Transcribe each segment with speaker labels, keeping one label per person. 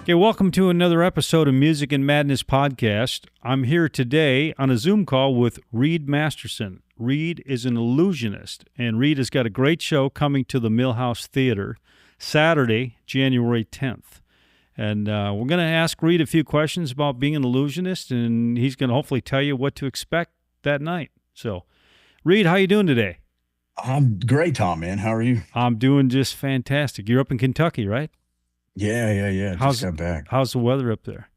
Speaker 1: Okay, welcome to another episode of Music and Madness Podcast. I'm here today on a Zoom call with Reed Masterson. Reed is an illusionist, and Reed has got a great show coming to the Millhouse Theater Saturday, January 10th. And we're going to ask Reed a few questions about being an illusionist, and he's going to hopefully tell you what to expect that night. So, Reed, how you doing today?
Speaker 2: I'm great, Tom, man. How are you?
Speaker 1: I'm doing just fantastic. You're up in Kentucky, right?
Speaker 2: Yeah. Just got back.
Speaker 1: How's the weather up there?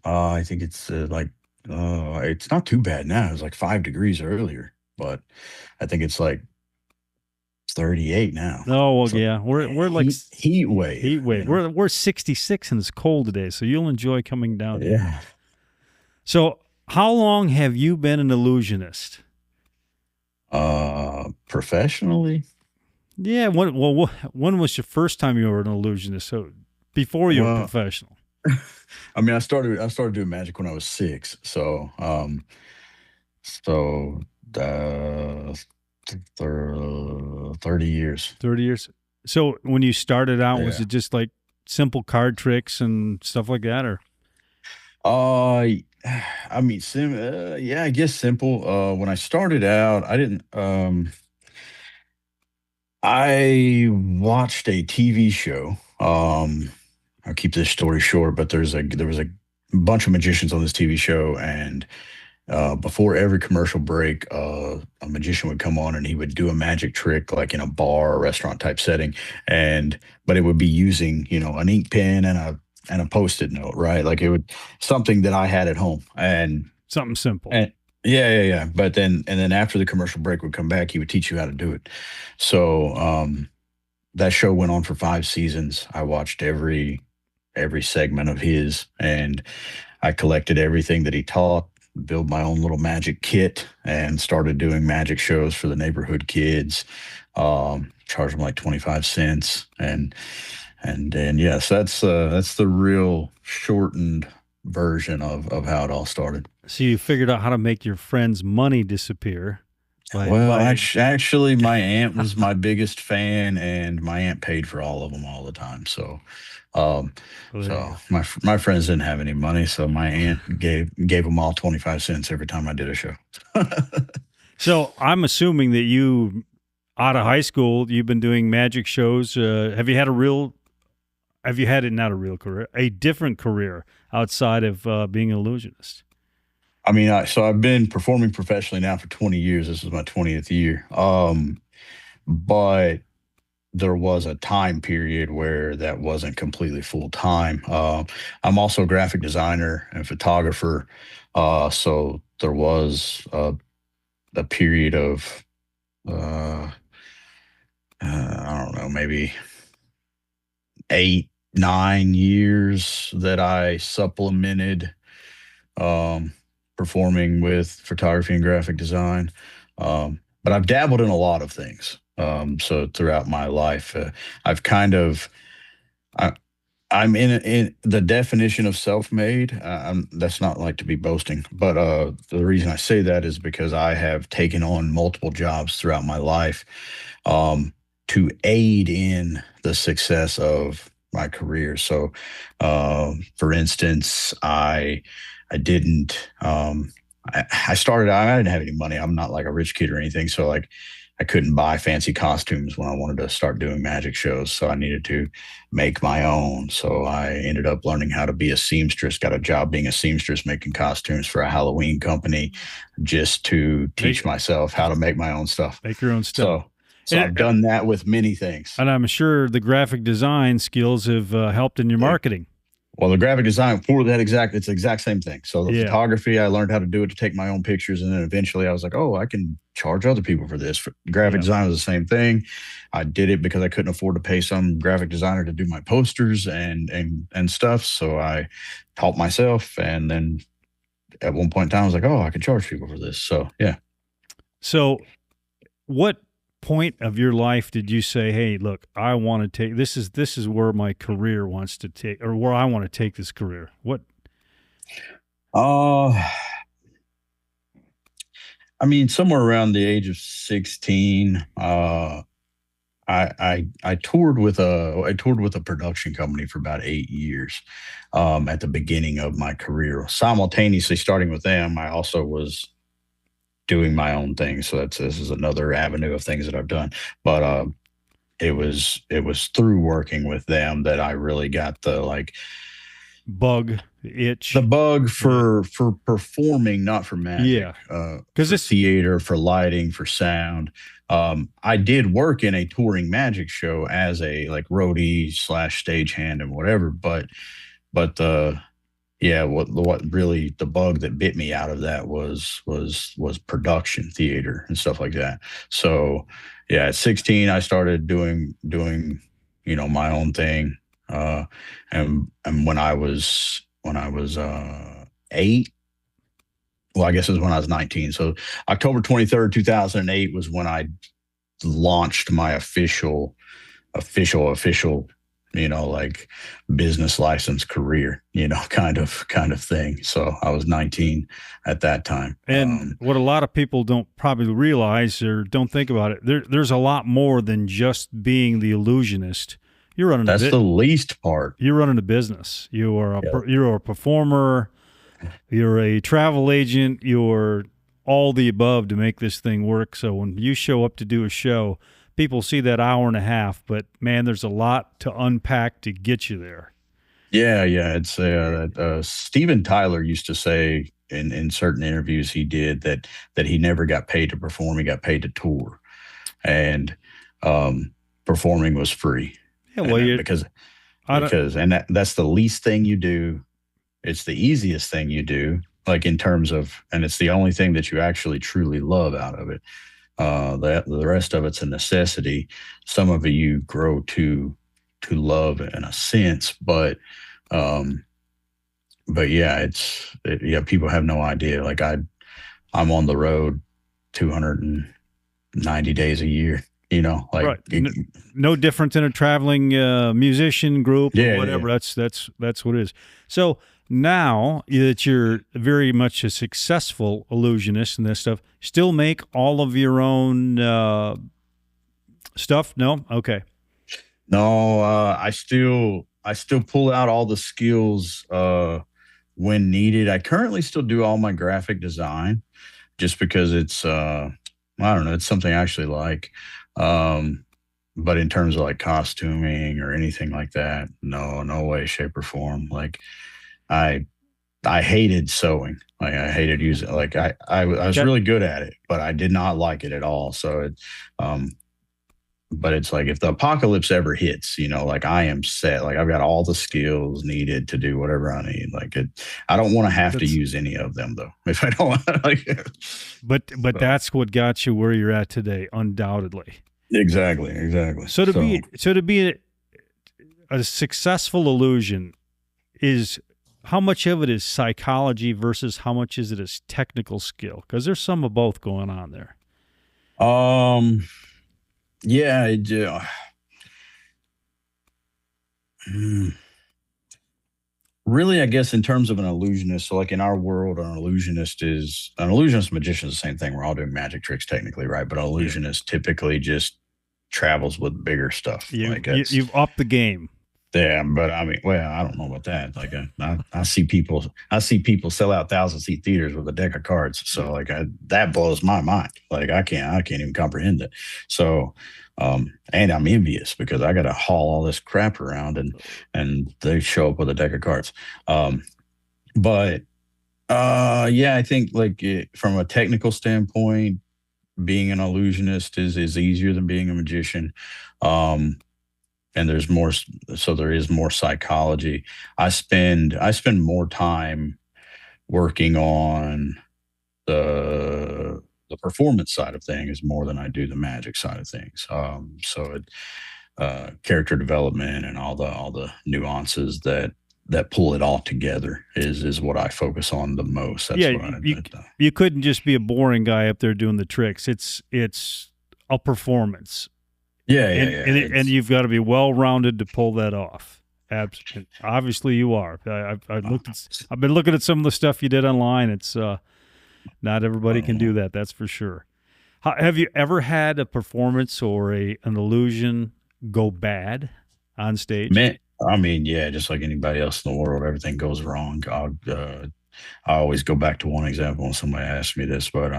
Speaker 2: I think it's it's not too bad now. It was like 5 degrees earlier, but I think it's like 38 now.
Speaker 1: Oh well,
Speaker 2: So
Speaker 1: yeah, we're like
Speaker 2: heat wave.
Speaker 1: heat wave. We're 66 and it's cold today, so you'll enjoy coming down here.
Speaker 2: Yeah.
Speaker 1: So, how long have you been an illusionist?
Speaker 2: Professionally.
Speaker 1: Yeah. When was your first time you were an illusionist? So, before you were
Speaker 2: Well,
Speaker 1: professional.
Speaker 2: I mean, I started doing magic when I was 6. So uh, 30 years.
Speaker 1: 30 years. So, when you started out, was
Speaker 2: Yeah.
Speaker 1: it just like simple card tricks and stuff like that, or?
Speaker 2: Uh, I mean, yeah, I guess simple. When I started out, I didn't. I watched a TV show. I'll keep this story short, but there was a bunch of magicians on this TV show, and before every commercial break, a magician would come on and he would do a magic trick, like in a bar or restaurant type setting, and but it would be using an ink pen and a post-it note, right? Like it would something that I had at home,
Speaker 1: Something simple.
Speaker 2: and yeah. But then after the commercial break would come back, he would teach you how to do it. So that show went on for 5 seasons. I watched every segment of his, and I collected everything that he taught, built my own little magic kit, and started doing magic shows for the neighborhood kids. Charged them like 25 cents, and then yes, that's the real shortened version of how it all started.
Speaker 1: So, you figured out how to make your friends' money disappear
Speaker 2: Well,
Speaker 1: by
Speaker 2: actually, my aunt was my biggest fan, and my aunt paid for all of them all the time. Um,
Speaker 1: Well, there you
Speaker 2: so
Speaker 1: go.
Speaker 2: my friends didn't have any money, so my aunt gave them all 25 cents every time I did a show.
Speaker 1: So, I'm assuming that you, out of high school, you've been doing magic shows. Have you had it not a real career, a different career outside of being an illusionist?
Speaker 2: I mean, so I've been performing professionally now for 20 years. This is my 20th year. But there was a time period where that wasn't completely full time. I'm also a graphic designer and photographer. So there was a period of, uh, I don't know, maybe 8, 9 years that I supplemented um, performing with photography and graphic design. But I've dabbled in a lot of things. So throughout my life, I've kind of I, I'm in the definition of self-made. That's not like to be boasting, but the reason I say that is because I have taken on multiple jobs throughout my life um, to aid in the success of my career. So, for instance, I didn't. I started. I didn't have any money. I'm not like a rich kid or anything. So like, I couldn't buy fancy costumes when I wanted to start doing magic shows. So I needed to make my own. So I ended up learning how to be a seamstress. Got a job being a seamstress, making costumes for a Halloween company, just to teach
Speaker 1: Make
Speaker 2: myself how to make my own stuff.
Speaker 1: make your own stuff.
Speaker 2: So, so
Speaker 1: And,
Speaker 2: I've done that with many things.
Speaker 1: and I'm sure the graphic design skills have helped in your
Speaker 2: Yeah.
Speaker 1: marketing.
Speaker 2: Well, the graphic design for that it's the exact same thing. So the
Speaker 1: Yeah.
Speaker 2: photography, I learned how to do it to take my own pictures, and then eventually I was like, oh, I can charge other people for this. Graphic
Speaker 1: Yeah.
Speaker 2: design was the same thing. I did it because I couldn't afford to pay some graphic designer to do my posters and stuff. So I taught myself, and then at one point in time, I was like, oh, I can charge people for this. So yeah.
Speaker 1: So, what point of your life did you say, "Hey, look, I want to take this is where my career wants to take, or where I want to take this career"? What?
Speaker 2: Uh, I mean, somewhere around the age of 16, I toured with a production company for about 8 years, at the beginning of my career. Simultaneously starting with them, I also was doing my own thing. So this is another avenue of things that I've done. But it was through working with them that I really got
Speaker 1: Bug,
Speaker 2: the
Speaker 1: itch.
Speaker 2: bug
Speaker 1: Yeah.
Speaker 2: for performing, not for magic,
Speaker 1: Yeah. Because
Speaker 2: for
Speaker 1: it's,
Speaker 2: theater, for lighting, for sound. I did work in a touring magic show as a like roadie slash stagehand and whatever, but yeah, what really the bug that bit me out of that was production theater and stuff like that. So yeah, at 16 I started doing my own thing. And when I was 8, well, I guess it was when I was 19. So October 23rd, 2008 was when I launched my official, like business license career, kind of thing. So I was 19 at that time.
Speaker 1: and what a lot of people don't probably realize or don't think about it, there's a lot more than just being the illusionist. You're running a
Speaker 2: That's
Speaker 1: bit.
Speaker 2: the least part.
Speaker 1: You're running a business.
Speaker 2: Yep.
Speaker 1: You're a performer. You're a travel agent. You're all the above to make this thing work. So when you show up to do a show, people see that hour and a half, but man, there's a lot to unpack to get you there.
Speaker 2: Yeah, yeah. It's Steven Tyler used to say in certain interviews he did that he never got paid to perform. He got paid to tour, and performing was free.
Speaker 1: Yeah,
Speaker 2: And
Speaker 1: well, you
Speaker 2: because
Speaker 1: I don't,
Speaker 2: because and that's the least thing you do. It's the easiest thing you do, like in terms of, and it's the only thing that you actually truly love out of it. The rest of it's a necessity. Some of it you grow to love in a sense, um, but yeah, yeah. People have no idea. Like I'm on the road 290 days a year. Like
Speaker 1: right. No different than a traveling musician group or
Speaker 2: yeah, yeah, yeah.
Speaker 1: whatever. That's what it is. So now that you're very much a successful illusionist and this stuff, still make all of your own stuff? No, okay.
Speaker 2: No, I still pull out all the skills when needed. I currently still do all my graphic design just because it's I don't know, it's something I actually like. Um but in terms of like costuming or anything like that, no, no way, shape, or form. Like I I hated sewing. Like I hated using like I was
Speaker 1: That
Speaker 2: really good at it, but I did not like it at all. So um but it's like if the apocalypse ever hits, like I am set. Like I've got all the skills needed to do whatever I need. Like I don't want to have to
Speaker 1: that's
Speaker 2: use any of them though. If I don't like,
Speaker 1: but
Speaker 2: so
Speaker 1: that's what got you where you're at today, undoubtedly.
Speaker 2: exactly.
Speaker 1: So to
Speaker 2: So
Speaker 1: be a successful illusion is how much of it is psychology versus how much is it is technical skill? Because there's some of both going on there.
Speaker 2: um yeah, mm, really, I guess in terms of an illusionist, so like in our world, an illusionist magician is the same thing. We're all doing magic tricks technically, right? But an
Speaker 1: Yeah.
Speaker 2: illusionist typically just travels with bigger stuff. Like that's
Speaker 1: You've upped the game.
Speaker 2: yeah, but I mean, well, I don't know about that. Like, I see people sell out 1,000-seat theaters with a deck of cards. So, like, that blows my mind. Like, I can't even comprehend it. So, and I'm envious because I got to haul all this crap around, and they show up with a deck of cards. But yeah, I think like from a technical standpoint, being an illusionist is easier than being a magician. Um, and there is more psychology. I spend more time working on the performance side of things more than I do the magic side of things. Character development and all the nuances that pull it all together is what I focus on the most.
Speaker 1: Yeah,
Speaker 2: That's what I.
Speaker 1: you couldn't just be a boring guy up there doing the tricks. It's a performance,
Speaker 2: Yeah, yeah,
Speaker 1: and
Speaker 2: yeah.
Speaker 1: and you've got to be well rounded to pull that off. Obviously, you are. I've been looking at some of the stuff you did online. It's not everybody can
Speaker 2: uh,
Speaker 1: do that. That's for sure. Have you ever had a performance or an illusion go bad on stage?
Speaker 2: Man, I mean, yeah, just like anybody else in the world, everything goes wrong. I always go back to one example when somebody asks me this, but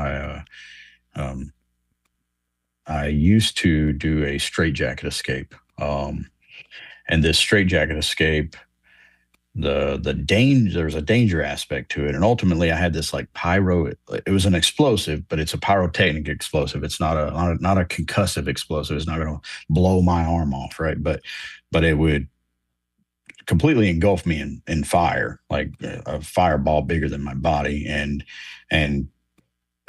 Speaker 2: um, I used to do a straitjacket escape. And this straitjacket escape, the danger, there's a danger aspect to it. And ultimately I had this like pyro, it was an explosive, but it's a pyrotechnic explosive. It's not a concussive explosive. It's not going to blow my arm off. Right. But it would completely engulf me in fire, like a fireball bigger than my body. And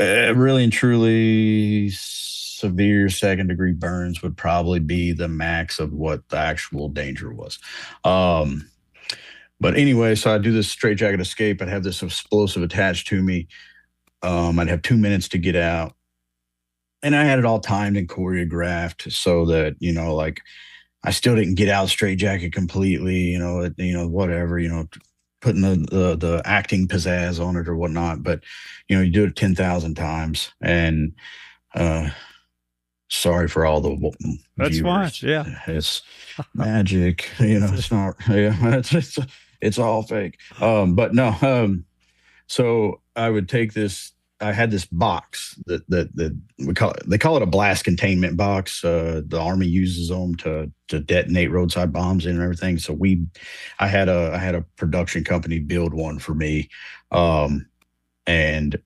Speaker 2: really and truly severe second degree burns would probably be the max of what the actual danger was. Um, but anyway, so I do this straitjacket escape. I'd have this explosive attached to me. I'd have 2 minutes to get out. And I had it all timed and choreographed so that, like I still didn't get out straitjacket completely, whatever, putting the acting pizzazz on it or whatnot. But, you do it 10,000 times. And sorry for all the
Speaker 1: That's fine.
Speaker 2: viewers.
Speaker 1: Yeah.
Speaker 2: It's magic. It's not, yeah, it's all fake. But no, so I would take this. I had this box that they call it a blast containment box. The Army uses them to detonate roadside bombs and everything. So I had a production company build one for me, and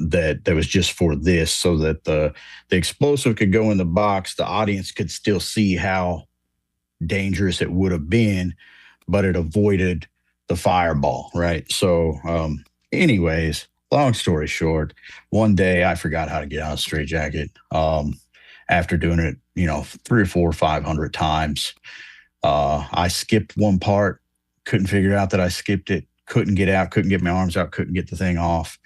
Speaker 2: that was just for this, so that the explosive could go in the box. The audience could still see how dangerous it would have been, but it avoided the fireball, right? So, anyways, long story short, one day I forgot how to get out of straitjacket. After doing it, 3 or 4 or 500 times, I skipped one part, couldn't figure out that I skipped it, couldn't get out, couldn't get my arms out, couldn't get the thing off.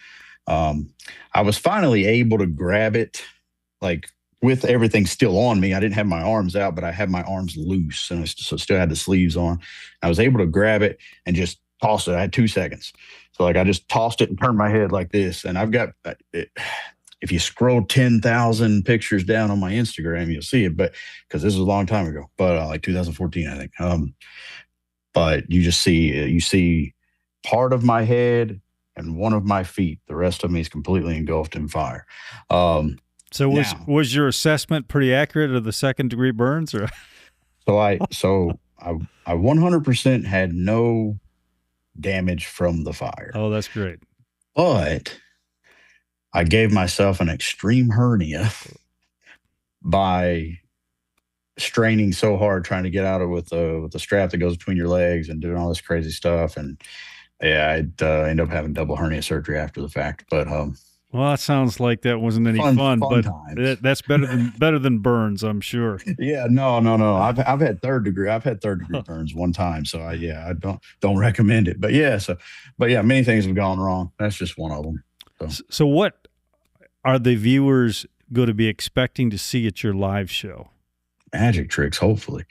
Speaker 2: I was finally able to grab it, like with everything still on me. I didn't have my arms out, but I had my arms loose, and so still had the sleeves on. I was able to grab it and just toss it. I had 2 seconds. So like I just tossed it and turned my head like this. And I've got it, if you scroll 10,000 pictures down on my Instagram, you'll see it. But because this was a long time ago, but like 2014, I think. But you see part of my head and one of my feet. The rest of me is completely engulfed in fire.
Speaker 1: So was your assessment pretty accurate of the second degree burns, or?
Speaker 2: So I 100% had no damage from the fire.
Speaker 1: Oh, that's great.
Speaker 2: But I gave myself an extreme hernia by straining so hard trying to get out of it with the strap that goes between your legs and doing all this crazy stuff. And yeah, I'd end up having double hernia surgery after the fact. But
Speaker 1: well, that sounds like that wasn't any fun, but that's better than burns, I'm sure.
Speaker 2: Yeah, no. I've had third degree burns one time, so I don't recommend it. But many things have gone wrong. That's just one of them.
Speaker 1: So what are the viewers going to be expecting to see at your live show?
Speaker 2: Magic tricks, hopefully.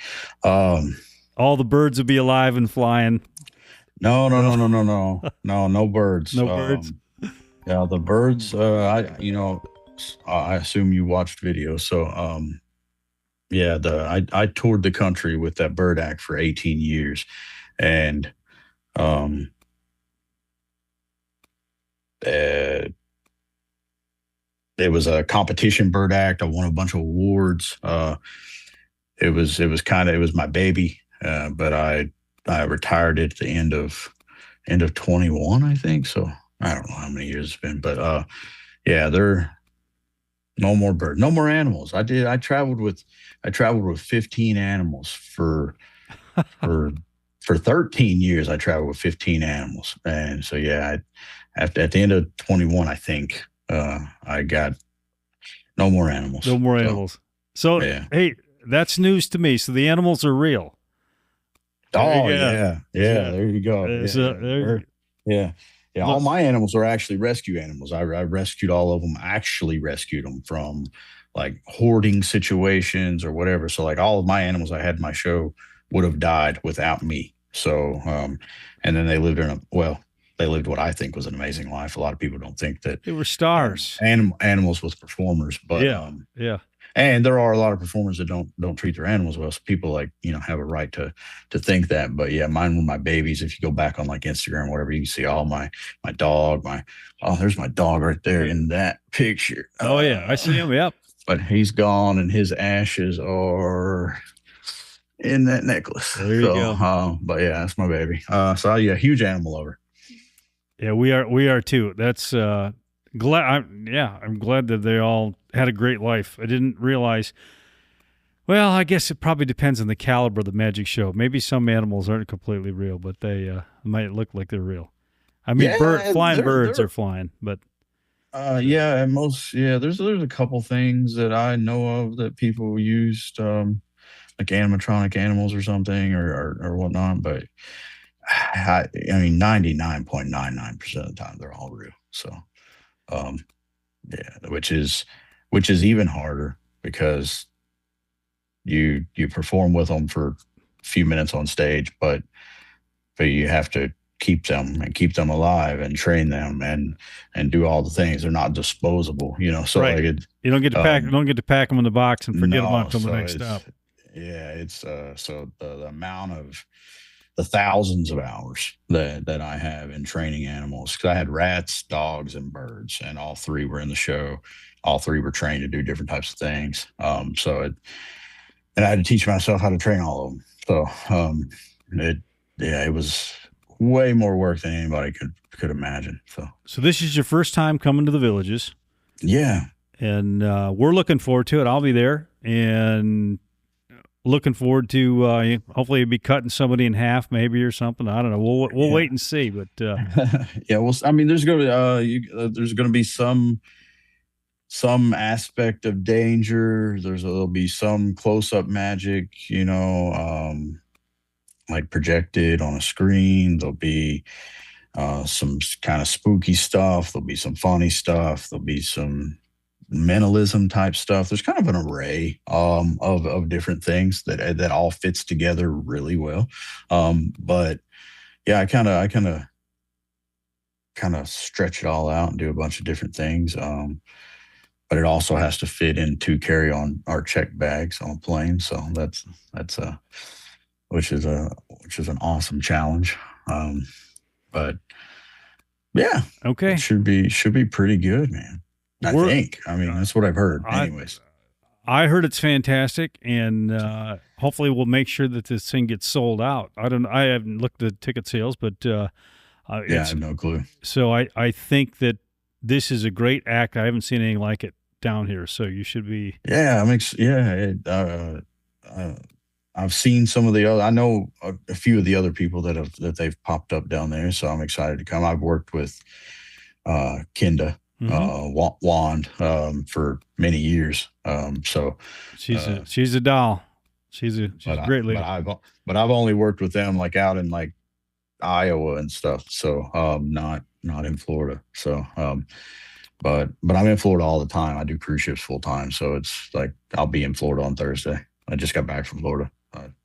Speaker 1: All the birds will be alive and flying.
Speaker 2: No, no birds.
Speaker 1: No birds.
Speaker 2: Yeah, the birds. I assume you watched videos. So, I toured the country with that bird act for 18 years, and it was a competition bird act. I won a bunch of awards. It was my baby, but I retired it at the end of 21, I think. So I don't know how many years it's been, but there no more bird, no more animals. I traveled with 15 animals for 13 years. I traveled with 15 animals, and so at the end of 21, I think I got no more animals.
Speaker 1: No more animals. So hey, that's news to me. So the animals are real.
Speaker 2: Yeah. There you go. Yeah. All my animals are actually rescue animals. I rescued all of them. Actually rescued them from like hoarding situations or whatever. So like all of my animals I had in my show would have died without me. So and then they lived in they lived what I think was an amazing life. A lot of people don't think that
Speaker 1: They were stars.
Speaker 2: animals was performers, but
Speaker 1: Yeah. Yeah.
Speaker 2: and there are a lot of performers that don't treat their animals well. So people have a right to think that. But yeah, mine were my babies. If you go back on like Instagram, or whatever, you can see all my dog. There's my dog right there in that picture.
Speaker 1: Oh yeah, I see him. Yep.
Speaker 2: But he's gone, and his ashes are in that necklace.
Speaker 1: There you go.
Speaker 2: But yeah, that's my baby. So yeah, huge animal lover.
Speaker 1: Yeah, we are too. That's I'm glad that they all had a great life. I didn't realize. Well, I guess it probably depends on the caliber of the magic show. Maybe some animals aren't completely real, but they might look like they're real. I mean, flying birds are flying, but
Speaker 2: and there's a couple things that I know of that people used, like animatronic animals or something or whatnot, but I mean 99.99% of the time they're all real. So yeah, which is even harder because you perform with them for a few minutes on stage, but you have to keep them alive and train them and do all the things. They're not disposable, so
Speaker 1: right.
Speaker 2: like
Speaker 1: you don't get to pack them in the box and forget them until the next stop.
Speaker 2: Yeah, it's so the amount of the thousands of hours that I have in training animals, because I had rats, dogs, and birds, and all three were in the show. All three were trained to do different types of things. And I had to teach myself how to train all of them. So it was way more work than anybody could imagine. So
Speaker 1: this is your first time coming to the Villages.
Speaker 2: Yeah.
Speaker 1: And we're looking forward to it. I'll be there and looking forward to hopefully you'll be cutting somebody in half maybe or something. I don't know. We'll wait and see. But
Speaker 2: yeah, well, I mean, there's gonna be some aspect of danger. There'll be some close-up magic, like projected on a screen. There'll be some kind of spooky stuff. There'll be some funny stuff. There'll be some mentalism type stuff. There's kind of an array of different things that all fits together really well. But yeah, I kind of stretch it all out and do a bunch of different things. But it also has to fit into carry-on our check bags on a plane. So that's which is an awesome challenge. But yeah,
Speaker 1: okay,
Speaker 2: it should be pretty good, man. I think. I mean, that's what I've heard. Anyways,
Speaker 1: I heard it's fantastic, and hopefully we'll make sure that this thing gets sold out. I haven't looked at ticket sales, but
Speaker 2: I have no clue.
Speaker 1: So I think that this is a great act. I haven't seen anything like it down here, so you should be.
Speaker 2: Yeah, I've seen some of the other. I know a few of the other people that they've popped up down there, so I'm excited to come. I've worked with Kinda. Wand for many years. So
Speaker 1: she's a doll. She's a great lady.
Speaker 2: But I've only worked with them like out in like Iowa and stuff. So not in Florida. So but I'm in Florida all the time. I do cruise ships full time. So it's like I'll be in Florida on Thursday. I just got back from Florida,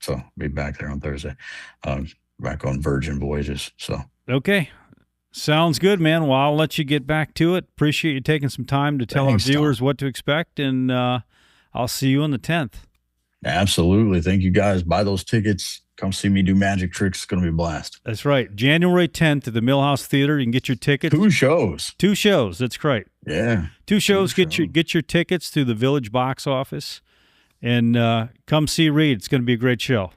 Speaker 2: so I'll be back there on Thursday. Back on Virgin voyages. So
Speaker 1: okay. Sounds good, man. Well, I'll let you get back to it. Appreciate you taking some time to tell our viewers what to expect, and I'll see you on the 10th.
Speaker 2: Absolutely. Thank you, guys. Buy those tickets. Come see me do magic tricks. It's going to be a blast.
Speaker 1: That's right. January 10th at the Millhouse Theater. You can get your tickets.
Speaker 2: 2 shows.
Speaker 1: 2 shows. That's right.
Speaker 2: Yeah.
Speaker 1: 2 shows. Get your tickets through the Village box office, and come see Reed. It's going to be a great show.